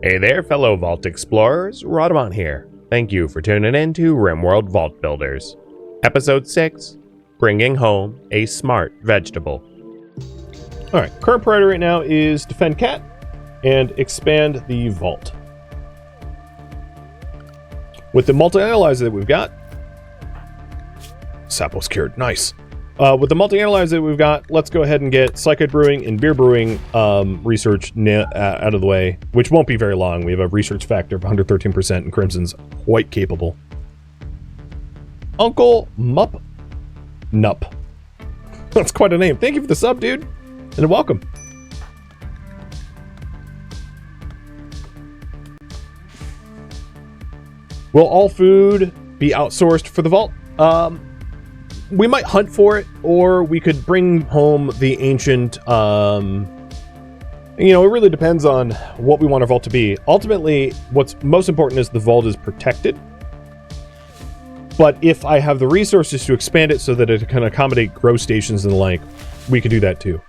Hey there, fellow Vault Explorers, Rhadamant here. Thank you for tuning in to RimWorld Vault Builders. Episode 6, Bringing Home a Smart Vegetable. Alright, current priority right now is defend cat and expand the vault. With the multi-analyzer that we've got, Sapo's cured, nice. With the multi-analyzer that we've got, let's go ahead and get Psychite Brewing and Beer Brewing research out of the way, which won't be very long. We have a research factor of 113%, and Crimson's quite capable. Uncle Mup Nup. That's quite a name. Thank you for the sub, dude, and welcome. Will all food be outsourced for the vault? We might hunt for it, or we could bring home the ancient, it really depends on what we want our vault to be. Ultimately, what's most important is the vault is protected. But if I have the resources to expand it so that it can accommodate grow stations and the like, we could do that too.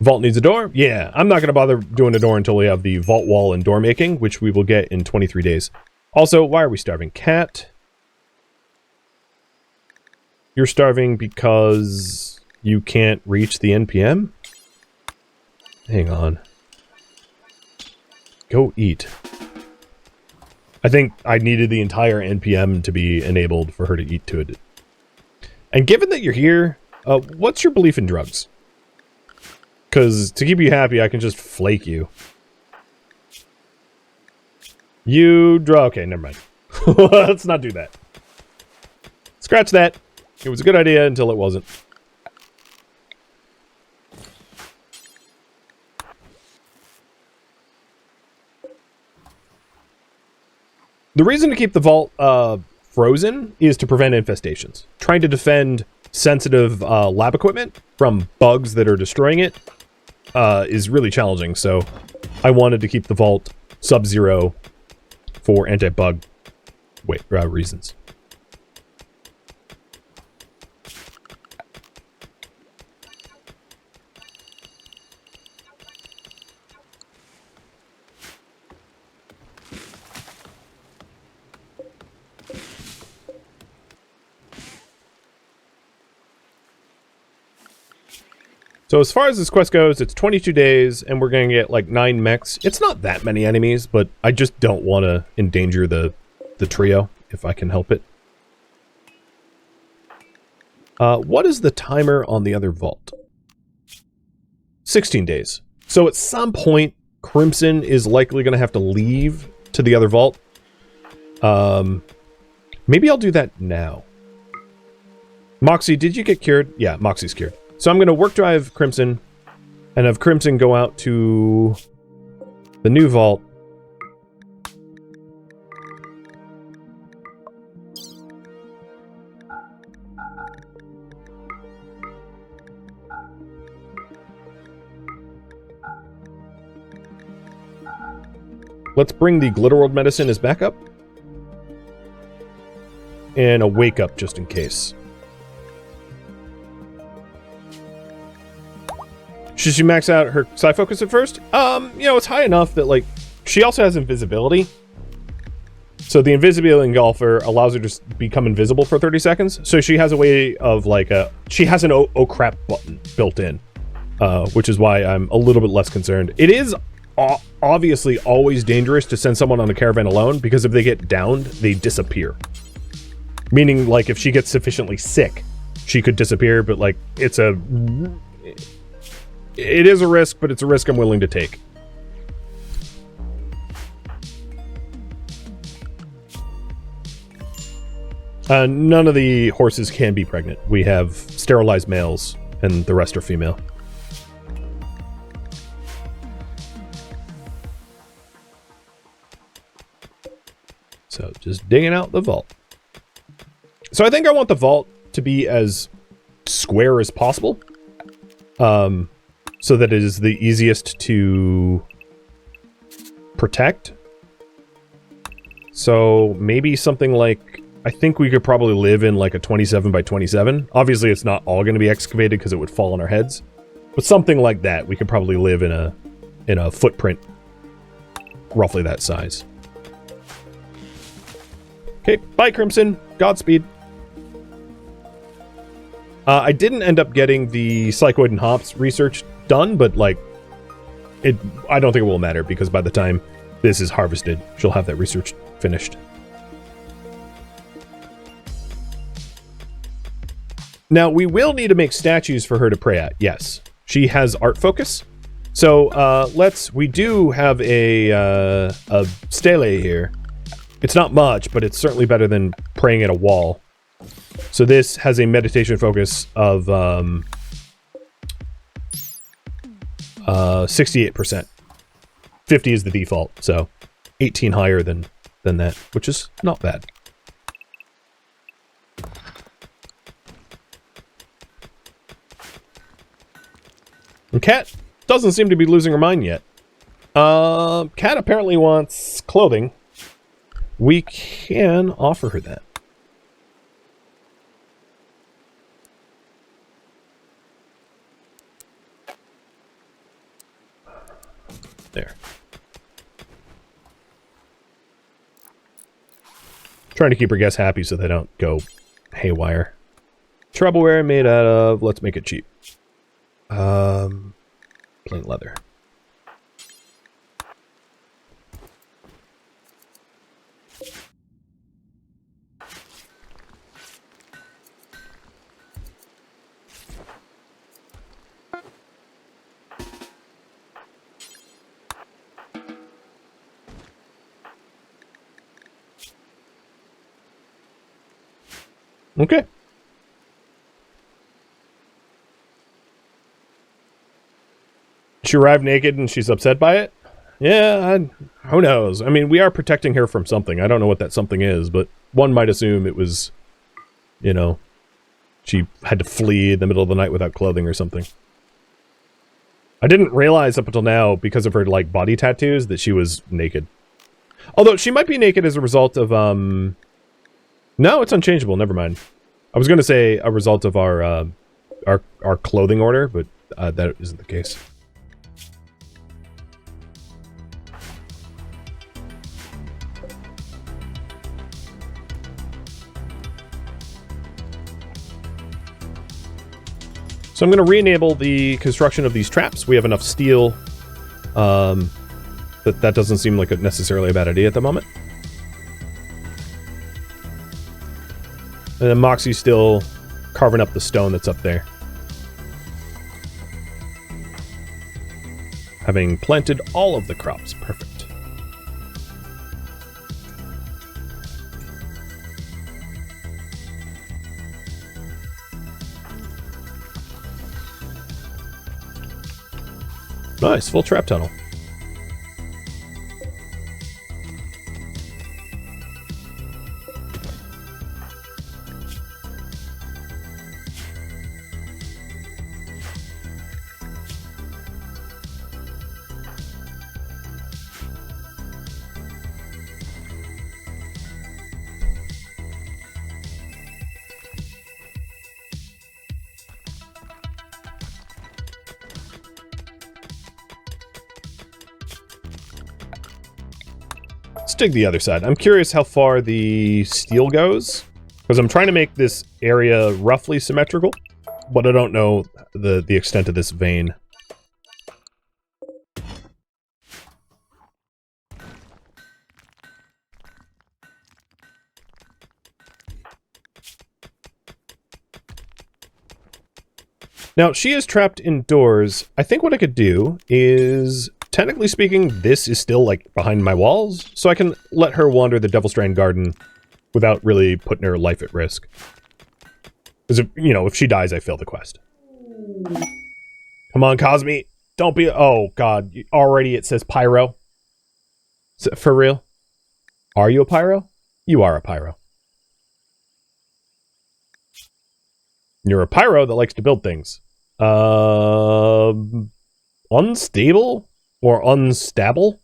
Vault needs a door? Yeah, I'm not going to bother doing a door until we have the vault wall and door making, which we will get in 23 days. Also, why are we starving? Cat. You're starving because you can't reach the NPM? Hang on. Go eat. I think I needed the entire NPM to be enabled for her to eat to it. And given that you're here, what's your belief in drugs? Because to keep you happy, I can just flake you. Okay, never mind. Let's not do that. Scratch that. It was a good idea until it wasn't. The reason to keep the vault frozen is to prevent infestations. Trying to defend sensitive lab equipment from bugs that are destroying it is really challenging, so I wanted to keep the vault sub-zero for anti-bug reasons. So as far as this quest goes, it's 22 days, and we're going to get like 9 mechs. It's not that many enemies, but I just don't want to endanger the trio, if I can help it. What is the timer on the other vault? 16 days. So at some point, Crimson is likely going to have to leave to the other vault. Maybe I'll do that now. Moxie, did you get cured? Yeah, Moxie's cured. So I'm going to work drive Crimson, and have Crimson go out to the new vault. Let's bring the Glitterworld medicine as backup. And a wake up just in case. Should she max out her psi focus at first? It's high enough that, like, she also has invisibility. So the invisibility engulfer allows her to become invisible for 30 seconds. So she has a way of, like, she has an oh crap button built in, which is why I'm a little bit less concerned. It is obviously always dangerous to send someone on a caravan alone, because if they get downed, they disappear. Meaning, like, if she gets sufficiently sick, she could disappear, but, like, it is a risk, but it's a risk I'm willing to take. None of the horses can be pregnant. We have sterilized males, and the rest are female. So, just digging out the vault. So I think I want the vault to be as square as possible. So that it is the easiest to protect. So maybe something like I think we could probably live in like a 27 by 27. Obviously, it's not all going to be excavated because it would fall on our heads. But something like that, we could probably live in a footprint roughly that size. Okay, bye, Crimson. Godspeed. I didn't end up getting the Psychoid and Hops research done, but like, I don't think it will matter because by the time this is harvested, she'll have that research finished. Now, we will need to make statues for her to pray at, yes. She has art focus. So, we do have a stele here. It's not much, but it's certainly better than praying at a wall. So this has a meditation focus of 68%. 50 is the default, so 18 higher than that, which is not bad. And Cat doesn't seem to be losing her mind yet. Cat apparently wants clothing. We can offer her that. There. Trying to keep her guests happy so they don't go haywire. Troubleware made out of, let's make it cheap. Plain leather. Okay. She arrived naked and she's upset by it? Yeah, who knows? I mean, we are protecting her from something. I don't know what that something is, but one might assume it was, you know, she had to flee in the middle of the night without clothing or something. I didn't realize up until now, because of her, like, body tattoos, that she was naked. Although, she might be naked as a result of, No, it's unchangeable, never mind. I was going to say a result of our clothing order, but that isn't the case. So I'm going to re-enable the construction of these traps. We have enough steel that doesn't seem like necessarily a bad idea at the moment. And then Moxie's still carving up the stone that's up there. Having planted all of the crops. Perfect. Nice, full trap tunnel. Dig the other side. I'm curious how far the steel goes, because I'm trying to make this area roughly symmetrical, but I don't know the extent of this vein. Now, she is trapped indoors. I think what I could do is, technically speaking, this is still, like, behind my walls, so I can let her wander the Devil Strand Garden without really putting her life at risk. Because, if she dies, I fail the quest. Come on, Cosme! Don't be... Oh, God. Already it says Pyro. For real? Are you a Pyro? You are a Pyro. You're a Pyro that likes to build things. Unstable? Or unstable?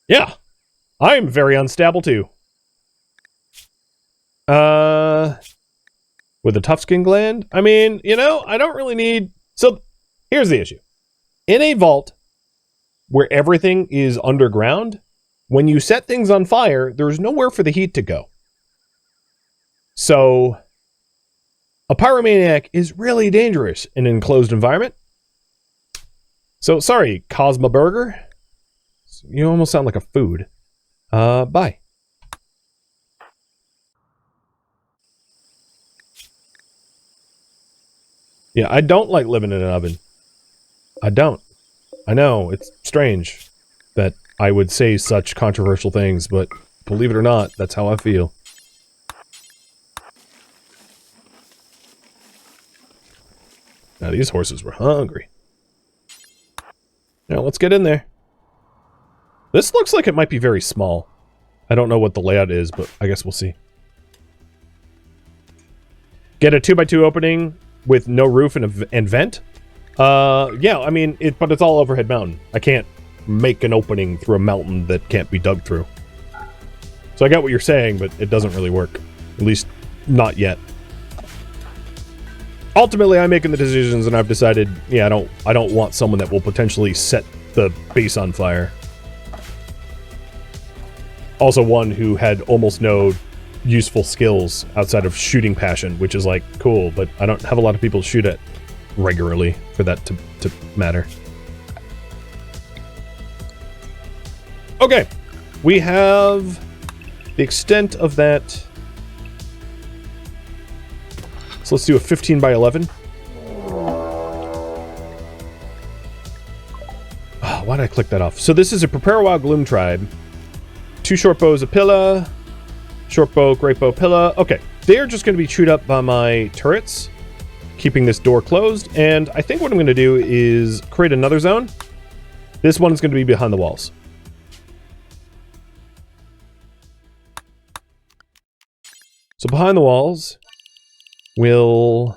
Yeah. I'm very unstable too. With a tough skin gland? I mean, you know, I don't really need... So, here's the issue. In a vault where everything is underground, when you set things on fire, there's nowhere for the heat to go. So, a pyromaniac is really dangerous in an enclosed environment. So, sorry, Cosmo Burger. You almost sound like a food. Bye. Yeah, I don't like living in an oven. I don't. I know, it's strange that I would say such controversial things, but believe it or not, that's how I feel. Now, these horses were hungry. Now, let's get in there. This looks like it might be very small. I don't know what the layout is, but I guess we'll see. Get a 2x2 opening with no roof and vent? Yeah, I mean, but it's all overhead mountain. I can't make an opening through a mountain that can't be dug through. So I got what you're saying, but it doesn't really work. At least, not yet. Ultimately, I'm making the decisions, and I've decided, yeah, I don't want someone that will potentially set the base on fire. Also one who had almost no useful skills outside of shooting passion, which is like, cool, but I don't have a lot of people to shoot at regularly for that to matter. Okay, we have the extent of that. So let's do a 15 by 11. Oh, why did I click that off? So this is a Prepare a Wild Gloom tribe. 2 short bows, a pillar. Short bow, great bow, pillar. Okay, they are just going to be chewed up by my turrets, keeping this door closed. And I think what I'm going to do is create another zone. This one's going to be behind the walls. So behind the walls, we'll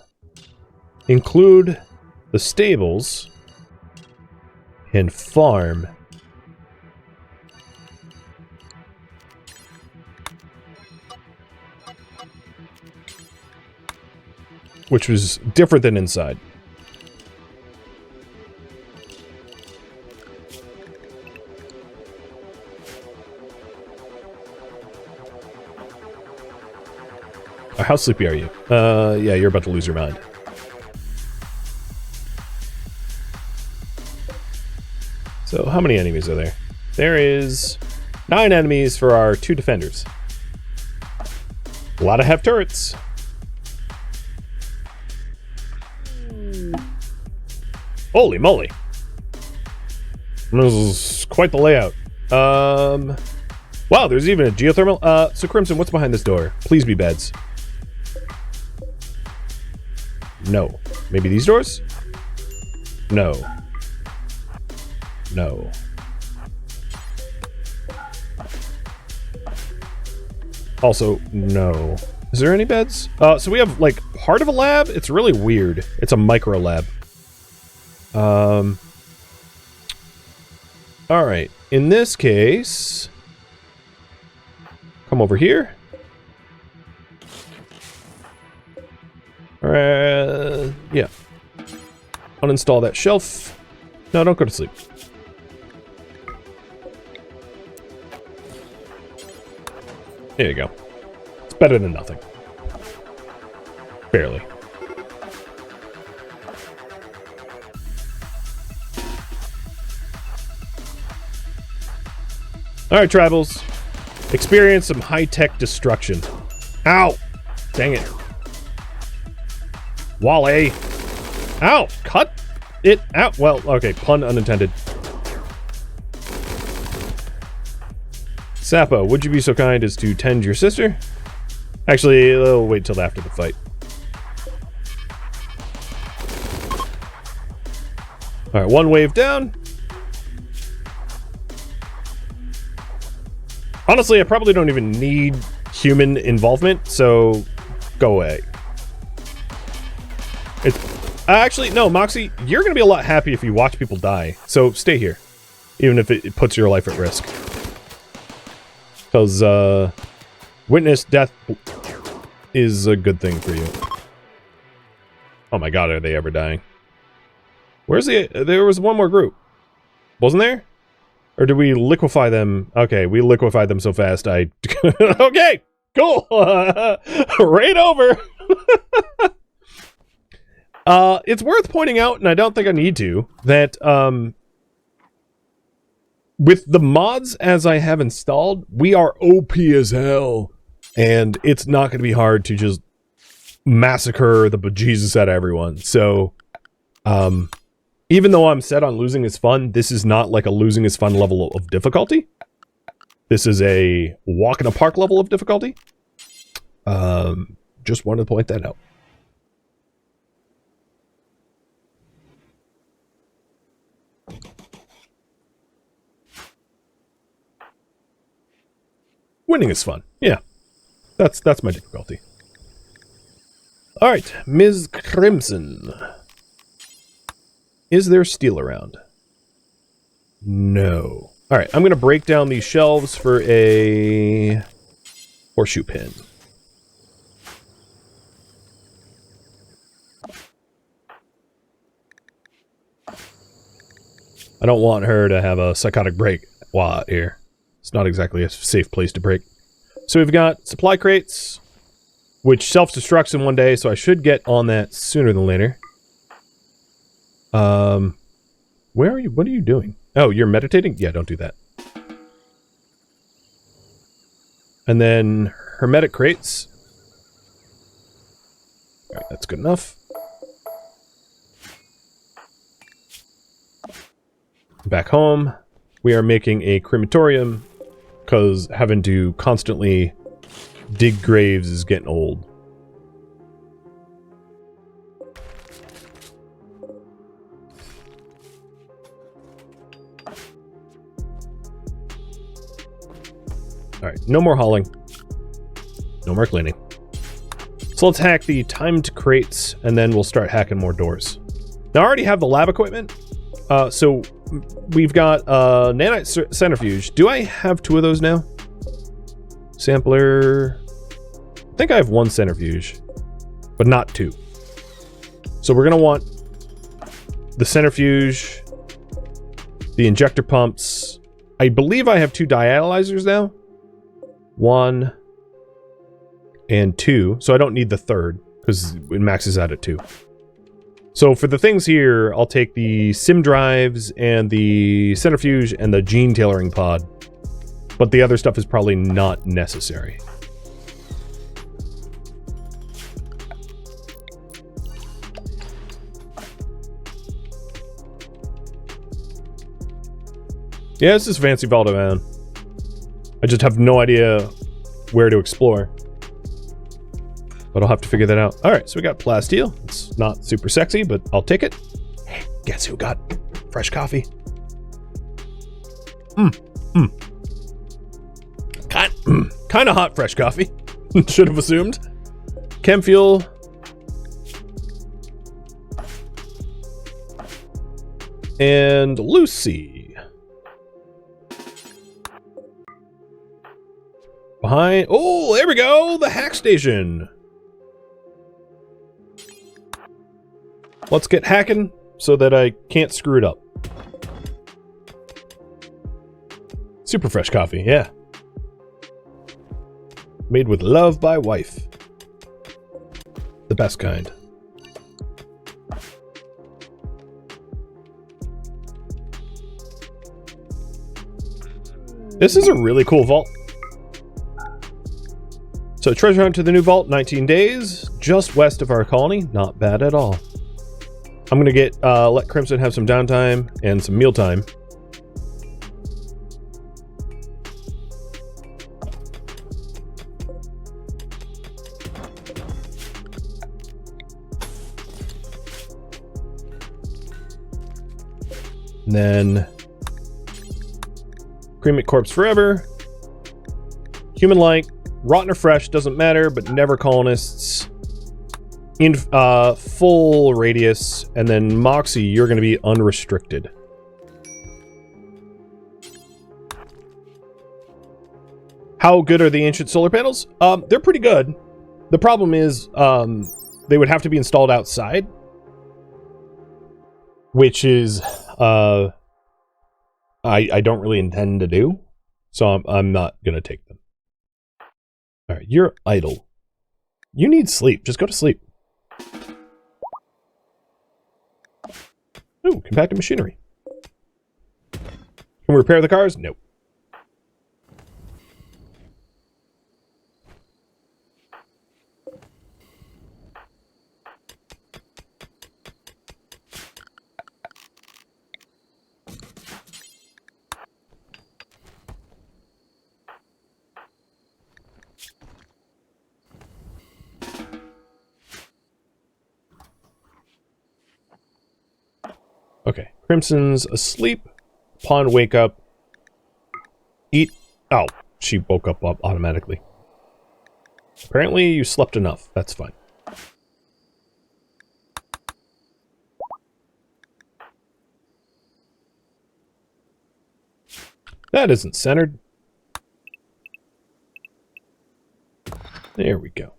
include the stables and farm. Which was different than inside. How sleepy are you? Yeah, you're about to lose your mind. So, how many enemies are there? There is 9 enemies for our 2 defenders. A lot of have turrets. Holy moly. This is quite the layout. Wow, there's even a geothermal. So Crimson, what's behind this door? Please be beds. No. Maybe these doors? No. No. Also, no. Is there any beds? So we have, like, part of a lab? It's really weird. It's a micro lab. Alright. In this case... Come over here. Yeah. Uninstall that shelf. No, don't go to sleep. There you go. It's better than nothing. Barely. Alright, Tribals. Experience some high-tech destruction. Ow! Dang it. Wally! Ow! Cut it out! Well, okay, pun unintended. Sapo, would you be so kind as to tend your sister? Actually, we'll wait till after the fight. Alright, 1 wave down. Honestly, I probably don't even need human involvement, so go away. It's actually, no, Moxie, you're gonna be a lot happy if you watch people die, so stay here, even if it puts your life at risk. Because, witness death... is a good thing for you. Oh my god, are they ever dying? Where's the... There was one more group. Wasn't there? Or did we liquefy them? Okay, we liquefied them so fast I... Okay, cool! Right over! It's worth pointing out, and I don't think I need to, that with the mods as I have installed, we are OP as hell. And it's not going to be hard to just massacre the bejesus out of everyone. So, even though I'm set on losing is fun, this is not like a losing is fun level of difficulty. This is a walk in a park level of difficulty. Just wanted to point that out. Winning is fun. Yeah. That's my difficulty. Alright, Ms. Crimson. Is there steel around? No. Alright, I'm gonna break down these shelves for a horseshoe pin. I don't want her to have a psychotic break while out here. It's not exactly a safe place to break. So we've got supply crates, which self-destructs in one day, so I should get on that sooner than later. Where are you? What are you doing? Oh, you're meditating? Yeah, don't do that. And then hermetic crates. Alright, that's good enough. Back home, we are making a crematorium, because having to constantly dig graves is getting old. Alright, no more hauling. No more cleaning. So let's hack the timed crates, and then we'll start hacking more doors. Now I already have the lab equipment, so we've got nanite centrifuge. Do I have 2 of those now? Sampler. I think I have 1 centrifuge, but not 2. So we're going to want the centrifuge, the injector pumps. I believe I have 2 dialyzers now. 1 and 2. So I don't need the 3rd because it maxes out at 2. So for the things here, I'll take the sim drives and the centrifuge and the gene tailoring pod. But the other stuff is probably not necessary. Yeah, it's just fancy Valdo, man. I just have no idea where to explore. But I'll have to figure that out. Alright, so we got plasteel. It's not super sexy, but I'll take it. Guess who got fresh coffee? Kind of hot fresh coffee. Should have assumed. Chem fuel. And Lucy. Behind. Oh, there we go. The hack station. Let's get hacking so that I can't screw it up. Super fresh coffee, yeah. Made with love by wife. The best kind. This is a really cool vault. So treasure hunt to the new vault, 19 days, just west of our colony. Not bad at all. I'm gonna get let Crimson have some downtime and some mealtime. And then cremate corpse forever. Human-like, rotten or fresh, doesn't matter, but never colonists. In full radius, and then Moxie, you're going to be unrestricted. How good are the ancient solar panels? They're pretty good. The problem is they would have to be installed outside, which is I don't really intend to do, so I'm not going to take them. All right, you're idle. You need sleep. Just go to sleep. Ooh, compacted machinery. Can we repair the cars? Nope. Okay, Crimson's asleep. Upon wake up, eat. Oh, she woke up automatically. Apparently, you slept enough. That's fine. That isn't centered. There we go.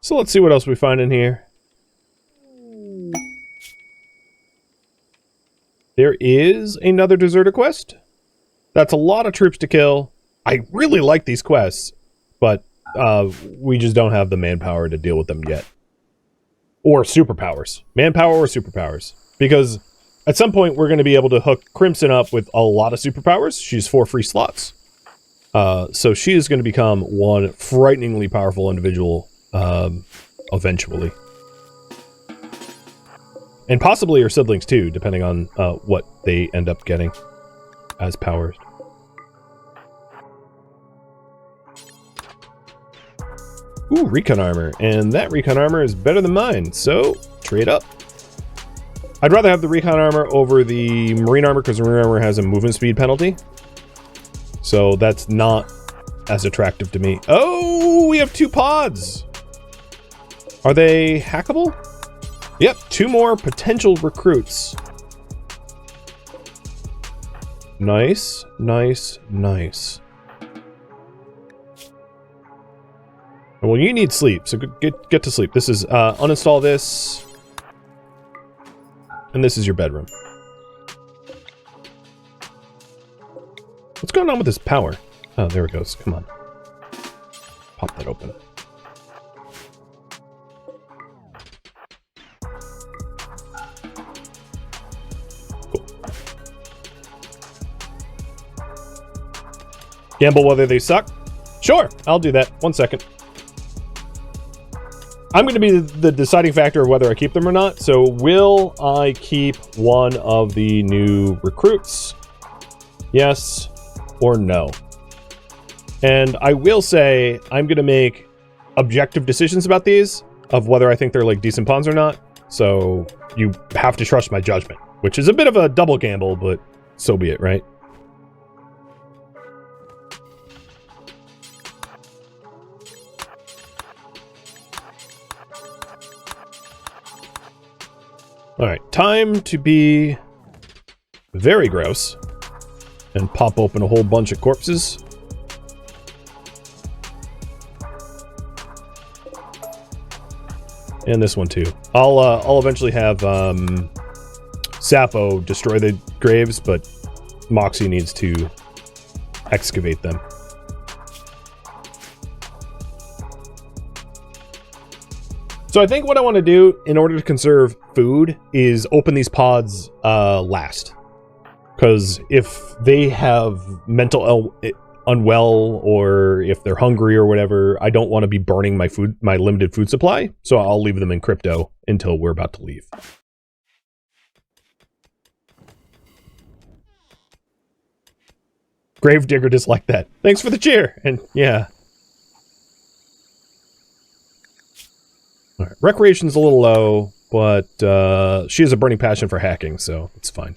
So let's see what else we find in here. There is another deserter quest. That's a lot of troops to kill. I really like these quests, but we just don't have the manpower to deal with them yet. Or superpowers. Manpower or superpowers. Because at some point we're going to be able to hook Crimson up with a lot of superpowers. She's 4 free slots. So she is going to become one frighteningly powerful individual eventually. And possibly her siblings too, depending on what they end up getting as powers. Ooh, recon armor. And that recon armor is better than mine, so trade up. I'd rather have the recon armor over the marine armor because the marine armor has a movement speed penalty. So that's not as attractive to me. Oh, we have 2 pods. Are they hackable? Yep, 2 more potential recruits. Nice, nice, nice. Well, you need sleep, so get to sleep. This is, uninstall this. And this is your bedroom. What's going on with this power? Oh, there it goes. Come on. Pop that open. Cool. Gamble whether they suck? Sure, I'll do that. 1 second. I'm going to be the deciding factor of whether I keep them or not. So will I keep one of the new recruits? Yes or no? And I will say I'm going to make objective decisions about these of whether I think they're like decent pawns or not. So you have to trust my judgment, which is a bit of a double gamble, but so be it, right? All right, time to be very gross and pop open a whole bunch of corpses. And this one too. I'll eventually have Sappho destroy the graves, but Moxie needs to excavate them. So I think what I want to do in order to conserve food is open these pods last. Because if they have mental unwell or if they're hungry or whatever, I don't want to be burning my limited food supply. So I'll leave them in crypto until we're about to leave. Gravedigger just like that. Thanks for the cheer. And yeah. All right. Recreation's a little low, but she has a burning passion for hacking, so it's fine.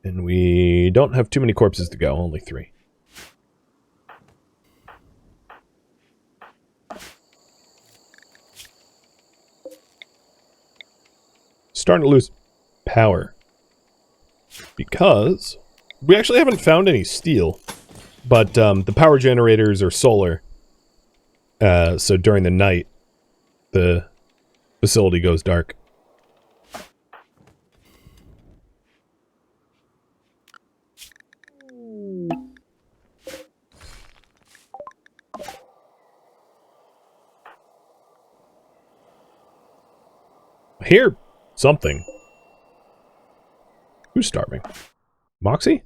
And we We don't have too many corpses to go, only 3. Starting to lose power. Because we actually haven't found any steel, but the power generators are solar. So during the night, the facility goes dark. I hear something. Who's starving? Moxie?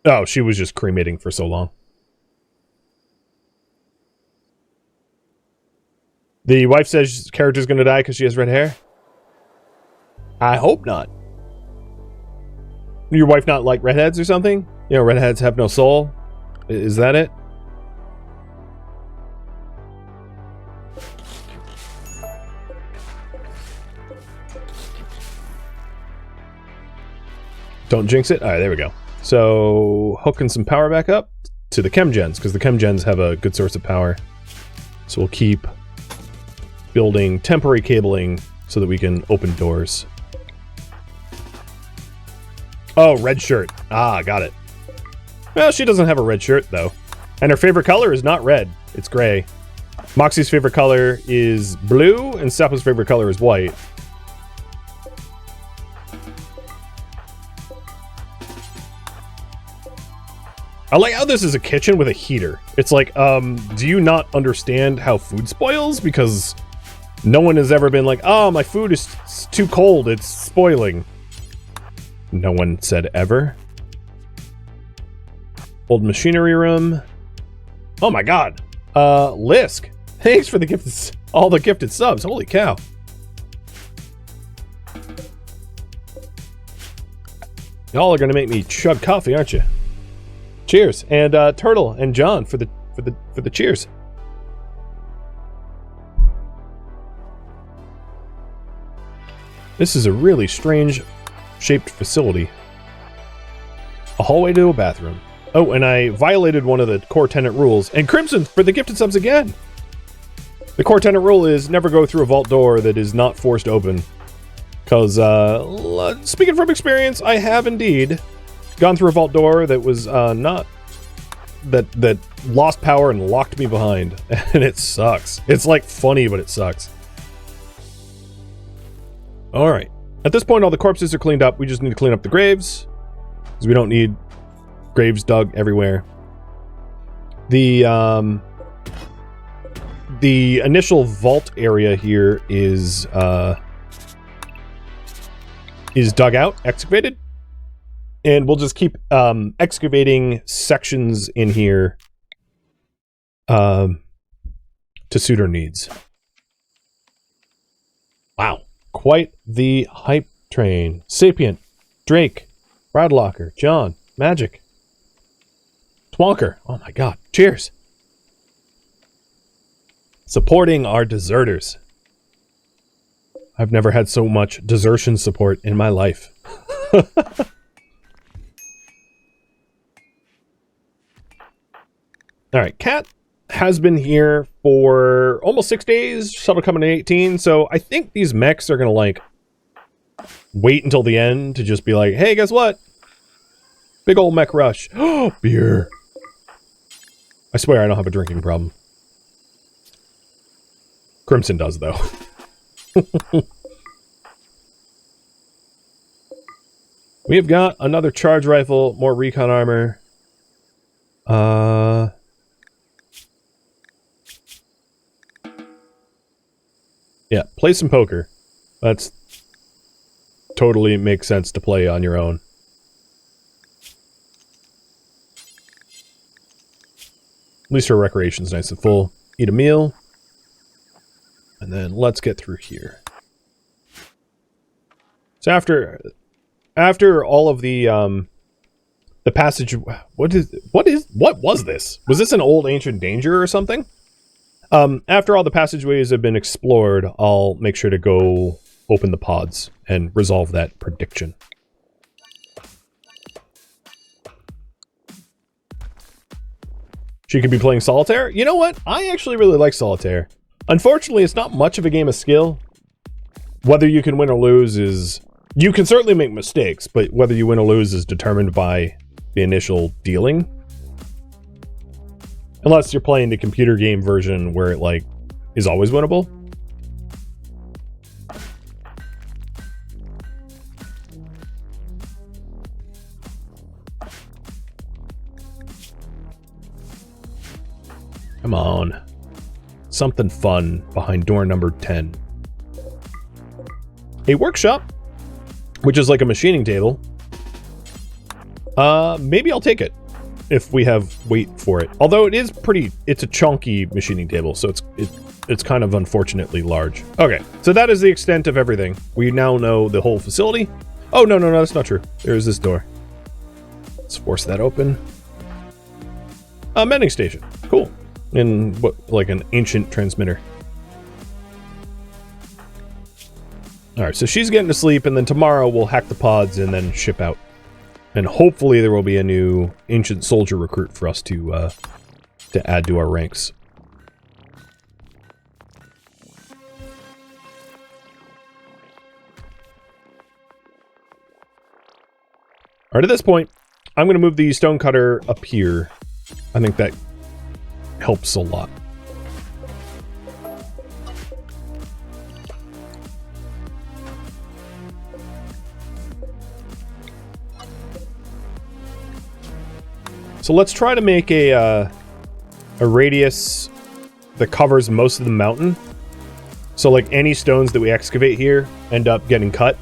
Oh, she was just cremating for so long. The wife says character's gonna die because she has red hair? I hope not. Your wife not like redheads or something? You know, redheads have no soul? Is that it? Don't jinx it. All right, there we go. So, hooking some power back up to the chem gens, because the chem gens have a good source of power. So we'll keep building temporary cabling so that we can open doors. Oh, red shirt. Ah, got it. Well, she doesn't have a red shirt, though. And her favorite color is not red. It's gray. Moxie's favorite color is blue, and Seppa's favorite color is white. I like how this is a kitchen with a heater. It's like, do you not understand how food spoils? Because no one has ever been like, oh, my food is too cold, it's spoiling. No one said ever. Old machinery room. Oh my god. Lisk. Thanks for the gifted, all the gifted subs. Holy cow. Y'all are gonna make me chug coffee, aren't you? Cheers, and Turtle and John for the cheers. This is a really strange shaped facility. A hallway to a bathroom. Oh, and I violated one of the core tenant rules. And Crimson for the gifted subs again. The core tenant rule is never go through a vault door that is not forced open. Because, speaking from experience, I have indeed gone through a vault door that was not that lost power and locked me behind, and it sucks. It's like funny, but it sucks. All right, at this point all the corpses are cleaned up. We just need to clean up the graves because we don't need graves dug everywhere. The initial vault area here is dug out, excavated. And we'll just keep excavating sections in here to suit our needs. Wow. Quite the hype train. Sapient, Drake, Bradlocker, John, Magic, Twonker. Oh my god. Cheers. Supporting our deserters. I've never had so much desertion support in my life. Alright, Cat has been here for almost 6 days, shuttle coming in 18, so I think these mechs are gonna, like, wait until the end to just be like, hey, guess what? Big old mech rush. Oh, beer. I swear I don't have a drinking problem. Crimson does, though. We have got another charge rifle, more recon armor. Yeah, play some poker. That's totally makes sense to play on your own. At least her recreation's nice and full. Eat a meal. And then let's get through here. So after all of the passage, what was this? Was this an old ancient danger or something? After all the passageways have been explored, I'll make sure to go open the pods and resolve that prediction. She could be playing solitaire. You know what? I actually really like solitaire. Unfortunately, it's not much of a game of skill. Whether you can win or lose is... You can certainly make mistakes, but whether you win or lose is determined by the initial dealing. Unless you're playing the computer game version where it, like, is always winnable. Come on. Something fun behind door number 10. A workshop, which is like a machining table. Maybe I'll take it if we have weight for it. Although it's a chunky machining table, so it's kind of unfortunately large. Okay, so that is the extent of everything. We now know the whole facility. Oh, no, that's not true. There's this door. Let's force that open. A mending station. Cool. In what, like an ancient transmitter. Alright, so she's getting to sleep, and then tomorrow we'll hack the pods and then ship out. And hopefully there will be a new ancient soldier recruit for us to add to our ranks. Alright, at this point, I'm going to move the stonecutter up here. I think that helps a lot. So let's try to make a radius that covers most of the mountain. So like any stones that we excavate here end up getting cut.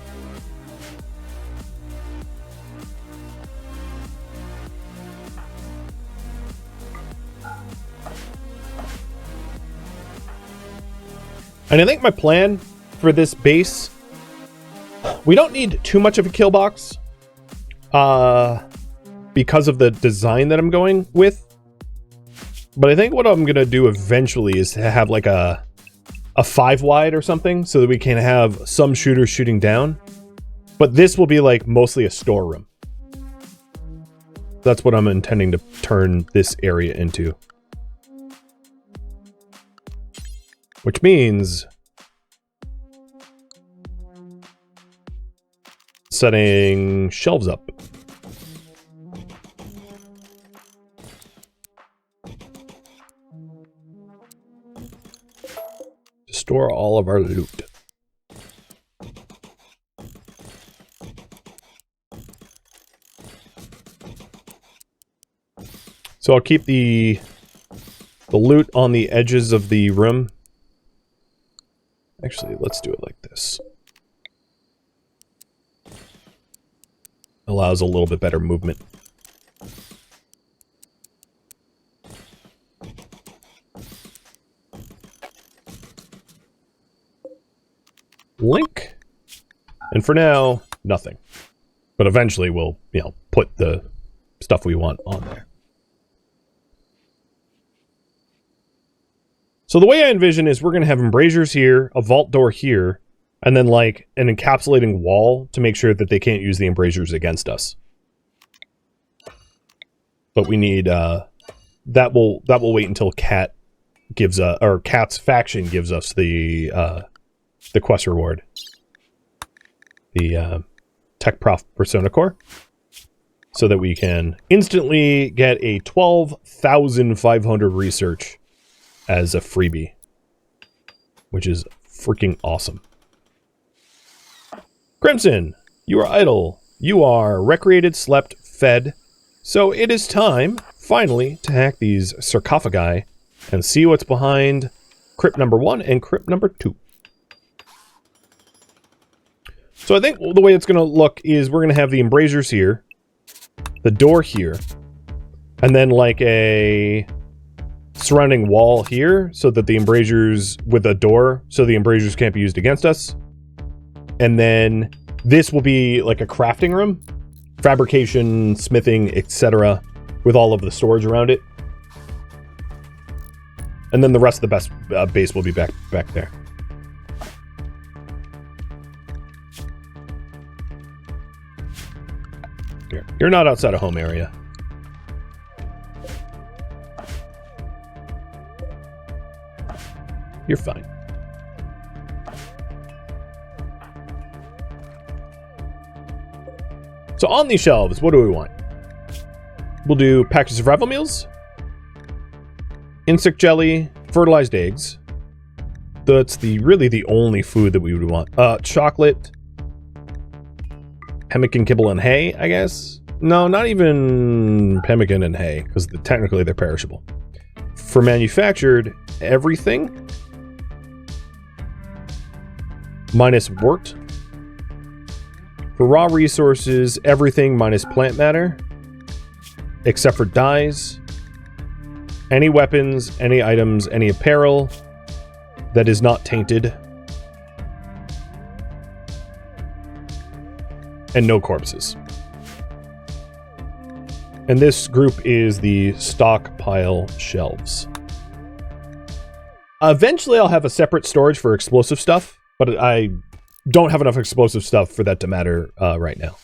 And I think my plan for this base, we don't need too much of a kill box because of the design that I'm going with. But I think what I'm going to do eventually is to have like a 5 wide or something so that we can have some shooters shooting down. But this will be like mostly a storeroom. That's what I'm intending to turn this area into. Which means setting shelves up. To store all of our loot. So I'll keep the loot on the edges of the room. Actually, let's do it like this. Allows a little bit better movement. Link. And for now, nothing. But eventually we'll, put the stuff we want on there. So the way I envision is we're going to have embrasures here, a vault door here, and then like an encapsulating wall to make sure that they can't use the embrasures against us. But we need that will wait until Cat gives or Cat's faction gives us the quest reward, the Tech Prof Persona Core, so that we can instantly get a 12,500 research as a freebie, which is freaking awesome. Crimson, you are idle. You are recreated, slept, fed. So it is time, finally, to hack these sarcophagi and see what's behind crypt number 1 and crypt number 2. So I think the way it's going to look is we're going to have the embrasures here, the door here, and then like a surrounding wall here so that the embrasures with a door so the embrasures can't be used against us. And then this will be like a crafting room, fabrication, smithing, etc., with all of the storage around it. And then the rest of the base will be back there. Here, you're not outside of home area. You're fine. So on these shelves, what do we want? We'll do packaged survival meals, insect jelly, fertilized eggs. That's really the only food that we would want. Chocolate, pemmican, kibble, and hay, I guess. No, not even pemmican and hay, because technically they're perishable. For manufactured, everything minus wort. For raw resources, everything minus plant matter, except for dyes, any weapons, any items, any apparel that is not tainted, and no corpses. And this group is the stockpile shelves. Eventually I'll have a separate storage for explosive stuff, but I don't have enough explosive stuff for that to matter right now.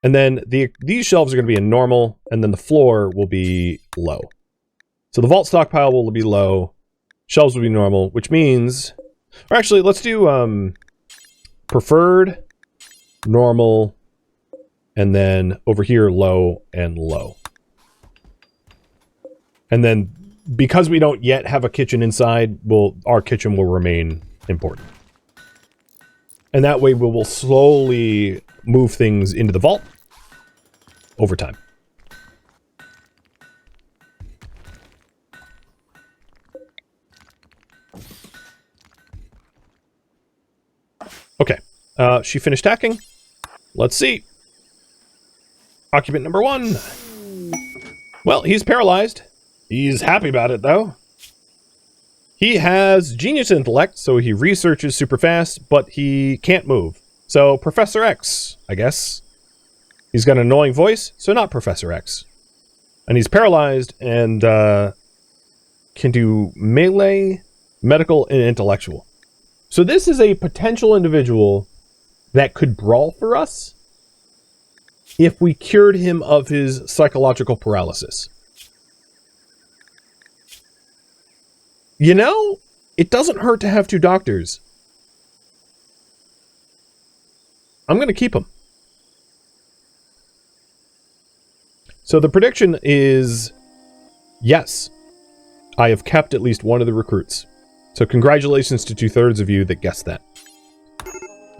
And then these shelves are going to be in normal, and then the floor will be low. So the vault stockpile will be low, shelves will be normal, which means... Or actually, let's do preferred, normal, and then over here, low and low. And then, because we don't yet have a kitchen inside, our kitchen will remain important. And that way we will slowly move things into the vault over time. Okay, she finished hacking. Let's see. Occupant number 1. Well, he's paralyzed. He's happy about it, though. He has genius intellect, so he researches super fast, but he can't move. So, Professor X, I guess. He's got an annoying voice, so not Professor X. And he's paralyzed and can do melee, medical, and intellectual. So this is a potential individual that could brawl for us if we cured him of his psychological paralysis. You know, it doesn't hurt to have 2 doctors. I'm going to keep him. So the prediction is, yes, I have kept at least one of the recruits. So congratulations to 2/3 of you that guessed that.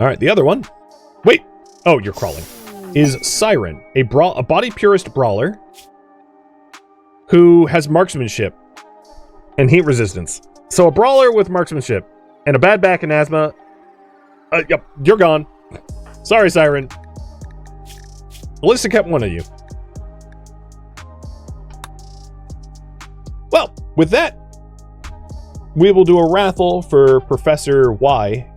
All right, the other one. Wait. Oh, you're crawling. Is Siren, a body purist brawler who has marksmanship and heat resistance. So a brawler with marksmanship and a bad back and asthma. Yep, you're gone. Sorry, Siren. Melissa kept one of you. Well, with that, we will do a raffle for Professor Y.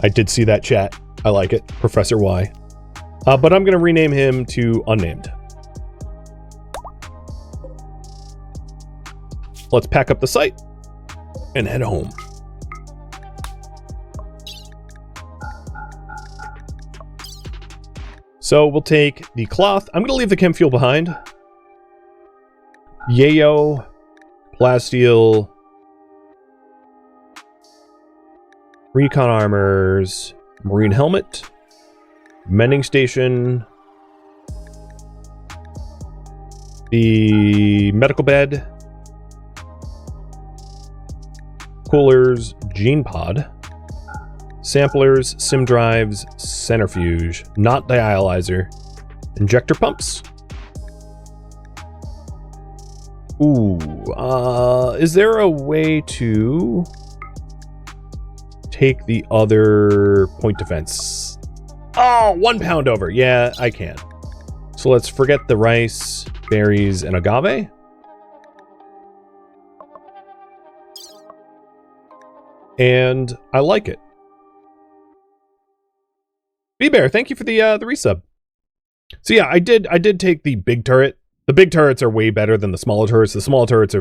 I did see that chat. I like it. Professor Y. But I'm going to rename him to unnamed. Let's pack up the site and head home. So we'll take the cloth. I'm going to leave the chem fuel behind. Yayo, plasteel, recon armors, marine helmet, mending station, the medical bed, coolers, gene pod, samplers, sim drives, centrifuge, not dialyzer, injector pumps. Ooh, is there a way to take the other point defense? Oh, 1 pound over. Yeah, I can. So let's forget the rice, berries, and agave. And I like it. B-Bear, thank you for the resub. So yeah, I did take the big turret. The big turrets are way better than the smaller turrets. The smaller turrets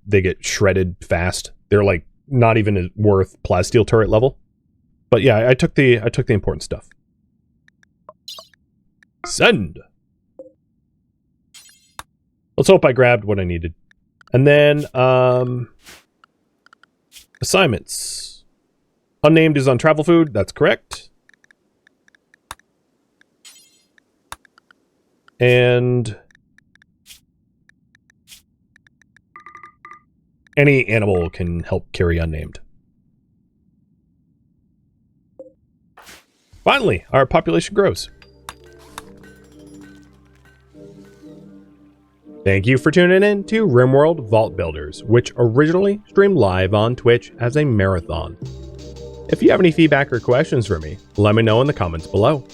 they get shredded fast. They're like not even worth plasteel turret level. But yeah, I took the important stuff. Send. Let's hope I grabbed what I needed. And then Assignments. Unnamed is on travel food. That's correct. And any animal can help carry unnamed. Finally, our population grows. Thank you for tuning in to RimWorld Vault Builders, which originally streamed live on Twitch as a marathon. If you have any feedback or questions for me, let me know in the comments below.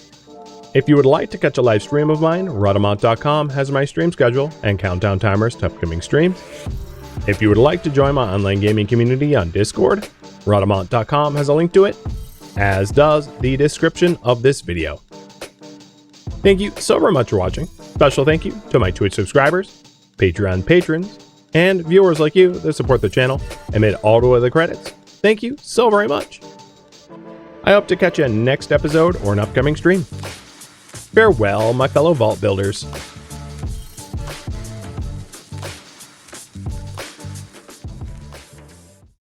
If you would like to catch a live stream of mine, Rhadamant.com has my stream schedule and countdown timers to upcoming streams. If you would like to join my online gaming community on Discord, Rhadamant.com has a link to it, as does the description of this video. Thank you so very much for watching. Special thank you to my Twitch subscribers, Patreon patrons, and viewers like you that support the channel amid all the other credits. Thank you so very much. I hope to catch you in next episode or an upcoming stream. Farewell, my fellow vault builders.